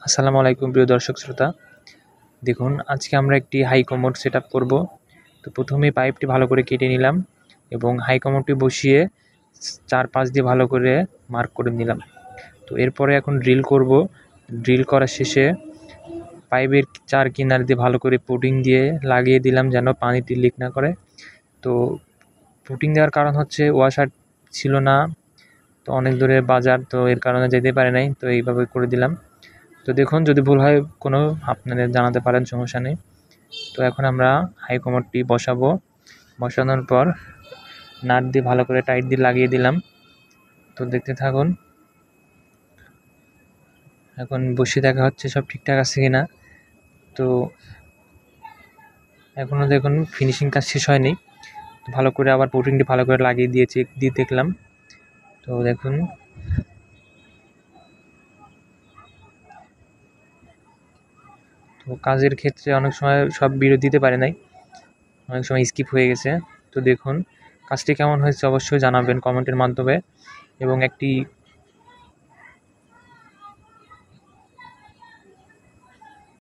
আসসালামু আলাইকুম প্রিয় দর্শক শ্রোতা। দেখুন আজকে আমরা একটি হাই কমোড সেটআপ করব। তো প্রথমেই পাইপটি ভালো করে কেটে নিলাম এবং হাই কমোডটি বসিয়ে চারপাশ দিয়ে ভালো করে মার্ক করে নিলাম। তো এরপরে এখন ড্রিল করব। ড্রিল করা শেষে পাইপের চার কিনার দিয়ে ভালো করে পুটিং দিয়ে লাগিয়ে দিলাম যেন পানিটি লিক না করে। তো পুটিং দেওয়ার কারণ হচ্ছে ওয়াশার ছিল না, তো অনেক দূরে বাজার, তো এর কারণে যেতে পারে নাই, তো এইভাবে করে দিলাম। তো দেখুন যদি ভুল হয় কোনো আপনাদের জানাতে পারেন, সমস্যা নেই। তো এখন আমরা হাই কমোডটি বসাবো। বসানোর পর নাট দিয়ে ভালো করে টাইট দিয়ে লাগিয়ে দিলাম। তো দেখতে থাকুন। এখন বসিয়ে দেখা হচ্ছে সব ঠিকঠাক আছে কিনা। তো এখনও দেখুন ফিনিশিং কাজ শেষ হয়নি। তো ভালো করে আবার পুটিংটি ভালো করে লাগিয়ে দিয়ে দেখলাম। তো দেখুন তো কাজের ক্ষেত্রে অনেক সময় সব ভিডিও দিতে পারে নাই, অনেক সময় স্কিপ হয়ে গেছে। তো দেখুন কাজটি কেমন হয়েছে অবশ্যই জানাবেন কমেন্টের মাধ্যমে, এবং একটি